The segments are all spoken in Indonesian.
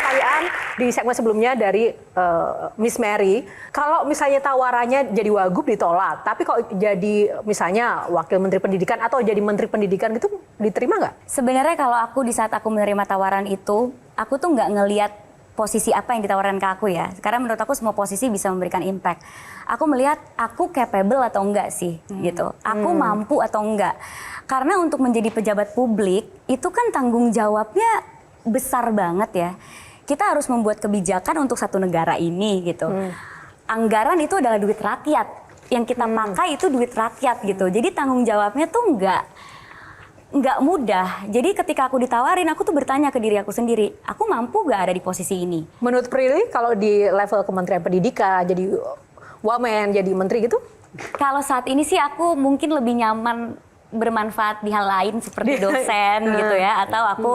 pertanyaan di segmen sebelumnya dari Miss Mary. Kalau misalnya tawarannya jadi wagub ditolak, tapi kalau jadi misalnya wakil menteri pendidikan atau jadi menteri pendidikan gitu diterima nggak? Sebenarnya kalau aku di saat aku menerima tawaran itu, aku tuh nggak ngelihat posisi apa yang ditawarkan ke aku ya. Karena menurut aku semua posisi bisa memberikan impact. Aku melihat aku capable atau enggak sih gitu. Aku mampu atau enggak. Karena untuk menjadi pejabat publik itu kan tanggung jawabnya besar banget ya. Kita harus membuat kebijakan untuk satu negara ini gitu. Anggaran itu adalah duit rakyat. Yang kita pakai itu duit rakyat gitu. Jadi tanggung jawabnya tuh nggak mudah. Jadi ketika aku ditawarin, aku tuh bertanya ke diri aku sendiri, aku mampu nggak ada di posisi ini? Menurut Prilly, kalau di level Kementerian Pendidikan, jadi wamen, jadi menteri gitu? Kalau saat ini sih aku mungkin lebih nyaman bermanfaat di hal lain seperti dosen gitu ya. Atau aku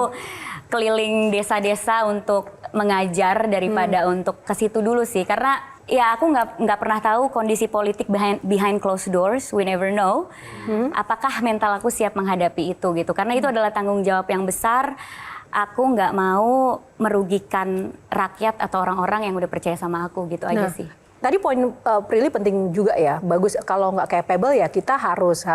keliling desa-desa untuk mengajar daripada untuk ke situ dulu sih. Karena ya aku nggak pernah tahu kondisi politik behind closed doors, we never know. Apakah mental aku siap menghadapi itu gitu. Karena itu adalah tanggung jawab yang besar. Aku nggak mau merugikan rakyat atau orang-orang yang udah percaya sama aku gitu aja sih. Tadi poin Prilly penting juga ya. Bagus kalau nggak capable ya kita harus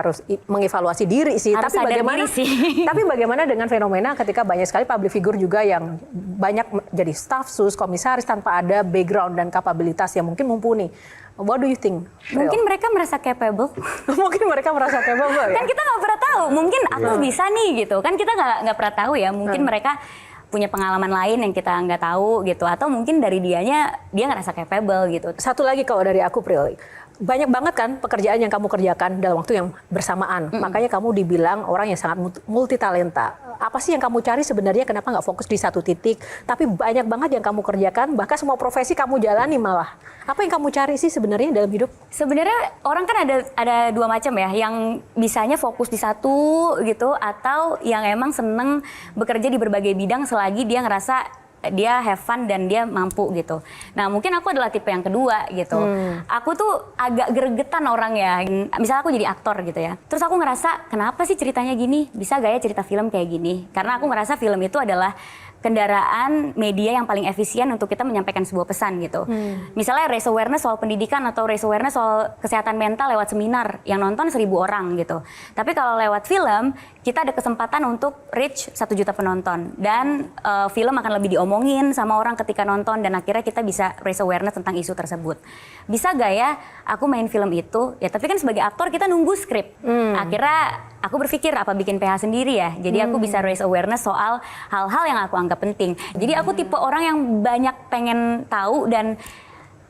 mengevaluasi diri sih. Harus tapi sadar bagaimana diri sih. Tapi bagaimana dengan fenomena ketika banyak sekali public figure juga yang banyak jadi staf sus, komisaris tanpa ada background dan kapabilitas yang mungkin mumpuni. What do you think? Mungkin mereka merasa capable. Mungkin mereka merasa capable ya. Kan kita nggak pernah tahu. Mungkin aku bisa nih gitu. Kan kita nggak pernah tahu ya. Mungkin mereka punya pengalaman lain yang kita nggak tahu gitu, atau mungkin dari dia ngerasa capable gitu. Satu lagi kalau dari aku Prilly, banyak banget kan pekerjaan yang kamu kerjakan dalam waktu yang bersamaan. Makanya kamu dibilang orang yang sangat multi talenta. Apa sih yang kamu cari sebenarnya? Kenapa nggak fokus di satu titik? Tapi banyak banget yang kamu kerjakan, bahkan semua profesi kamu jalani malah. Apa yang kamu cari sih sebenarnya dalam hidup? Sebenarnya orang kan ada dua macam ya, yang bisanya fokus di satu gitu, atau yang emang seneng bekerja di berbagai bidang selagi dia ngerasa dia have fun dan dia mampu gitu. Nah mungkin aku adalah tipe yang kedua gitu. Aku tuh agak gregetan orang ya. Misalnya aku jadi aktor gitu ya. Terus aku ngerasa kenapa sih ceritanya gini? Bisa gak ya cerita film kayak gini? Karena aku ngerasa film itu adalah kendaraan media yang paling efisien untuk kita menyampaikan sebuah pesan gitu. Misalnya raise awareness soal pendidikan atau raise awareness soal kesehatan mental lewat seminar yang nonton 1.000 orang gitu. Tapi kalau lewat film, kita ada kesempatan untuk reach 1 juta penonton. Dan film akan lebih diomongin sama orang ketika nonton dan akhirnya kita bisa raise awareness tentang isu tersebut. Bisa gak ya aku main film itu? Ya tapi kan sebagai aktor kita nunggu skrip. Akhirnya aku berpikir apa bikin PH sendiri ya. Jadi aku bisa raise awareness soal hal-hal yang aku anggap penting. Jadi aku tipe orang yang banyak pengen tahu dan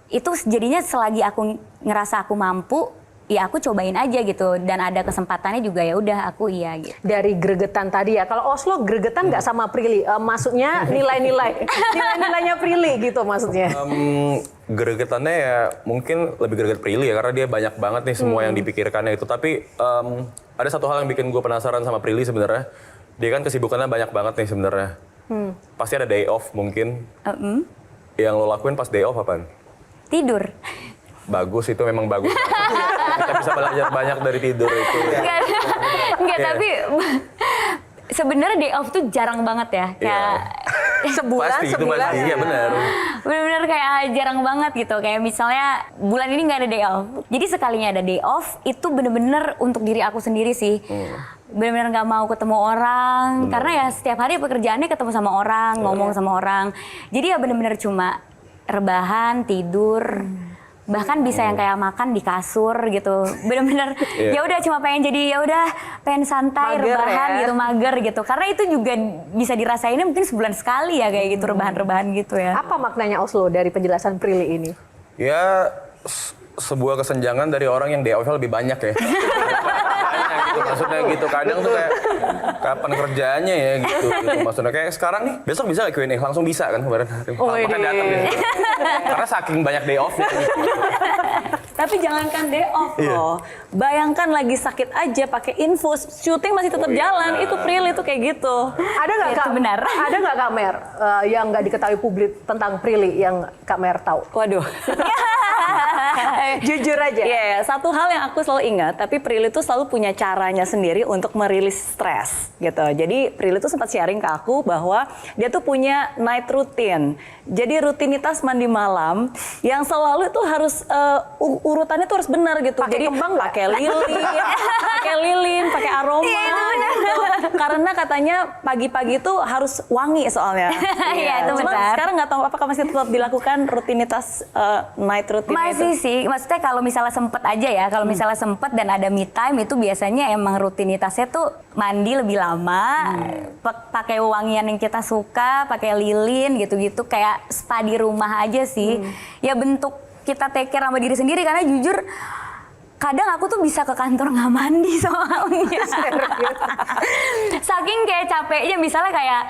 itu jadinya selagi aku ngerasa aku mampu, ya aku cobain aja gitu. Dan ada kesempatannya juga ya udah aku iya gitu. Dari gregetan tadi ya. Kalau Oslo gregetan nggak sama Prilly? Maksudnya nilai-nilainya Prilly gitu maksudnya. Gregetannya ya mungkin lebih greget Prilly ya karena dia banyak banget nih semua yang dipikirkannya itu. Tapi ada satu hal yang bikin gue penasaran sama Prilly sebenarnya. Dia kan kesibukannya banyak banget nih sebenarnya. Pasti ada day off mungkin. Yang lo lakuin pas day off apaan? Tidur. Bagus, itu memang bagus. Kita bisa belajar banyak dari tidur itu. Enggak, tapi sebenarnya day off tuh jarang banget ya. Kayak sebulan. Iya benar. Bener-bener kayak jarang banget gitu. Kayak misalnya bulan ini nggak ada day off. Jadi sekalinya ada day off itu bener-bener untuk diri aku sendiri sih. Bener-bener nggak mau ketemu orang. Karena ya setiap hari pekerjaannya ketemu sama orang, ngomong sama orang. Jadi ya bener-bener cuma rebahan, tidur. Bahkan bisa yang kayak makan di kasur gitu. Bener-bener ya udah cuma pengen jadi ya udah pengen santai, mager, rebahan gitu, mager gitu. Karena itu juga bisa dirasainnya mungkin sebulan sekali ya kayak gitu, rebahan-rebahan gitu ya. Apa maknanya Oslo dari penjelasan Prilly ini? Ya sebuah kesenjangan dari orang yang day off-nya lebih banyak ya. Gitu, maksudnya gitu, kadang tuh kayak kapan kerjaannya ya gitu. Maksudnya kayak sekarang nih, besok bisa Q&A, langsung bisa kan kemarin. Makanya datang gitu. Karena saking banyak day off-nya gitu. Tapi jangankan day off loh. Bayangkan lagi sakit aja pakai infus, syuting masih tetap jalan. Itu Prilly itu kayak gitu. Ada nggak Kak? Benar. Ada nggak Kak Mer yang nggak diketahui publik tentang Prilly yang Kak Mer tahu? Waduh. Jujur aja. Iya, satu hal yang aku selalu ingat, tapi Prilly tuh selalu punya caranya sendiri untuk merilis stres gitu. Jadi Prilly tuh sempat sharing ke aku bahwa dia tuh punya night routine. Jadi rutinitas mandi malam yang selalu tuh harus urutannya tuh harus benar gitu. Pakai Jadi kembang nggak? pakai lilin, pakai aroma. Gitu. Karena katanya pagi-pagi tuh harus wangi soalnya. Iya, itu Cuman benar. sekarang nggak tahu apakah masih tetap dilakukan rutinitas night routine Masih itu. sih, maksudnya kalau misalnya sempet aja ya, kalau misalnya sempet dan ada me time itu biasanya emang rutinitasnya tuh mandi lebih lama, pakai wangian yang kita suka, pakai lilin gitu-gitu, kayak spa di rumah aja sih. Ya bentuk kita take care sama diri sendiri karena jujur kadang aku tuh bisa ke kantor nggak mandi soalnya. Saking kayak capeknya, misalnya kayak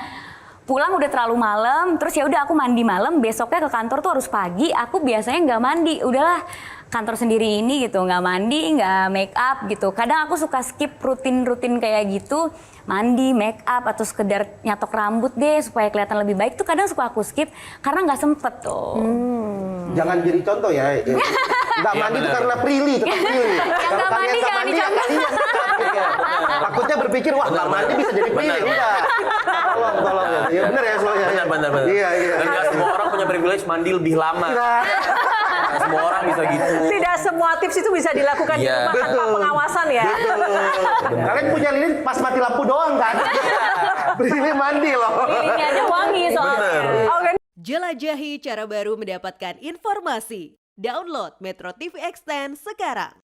pulang udah terlalu malam, terus ya udah aku mandi malam, besoknya ke kantor tuh harus pagi, aku biasanya nggak mandi, udahlah kantor sendiri ini gitu, nggak mandi, nggak make up gitu. Kadang aku suka skip rutin-rutin kayak gitu, mandi, make up, atau sekedar nyatok rambut deh supaya kelihatan lebih baik tuh kadang suka aku skip karena nggak sempet tuh. Jangan jadi contoh ya. Nggak Iya, mandi itu benar. karena Prilly, tetap Prilly. Kalau nggak kalian mandi nggak jangan mandi, ya dicontoh. kalian takutnya berpikir, wah nggak mandi bisa jadi Prilly. Benar. Enggak. Tolong. Ya benar ya soalnya. Benar. Iya. Dan nggak semua orang punya privilege mandi lebih lama. Nah, Nggak semua orang bisa gitu. Tidak semua tips itu bisa dilakukan di Iya. rumah tanpa pengawasan ya. kalian punya lilin pas mati lampu doang kan? Prilly mandi loh. Lilinnya aja wangi soalnya. Oke. Jelajahi cara baru mendapatkan informasi. Download Metro TV Extend sekarang.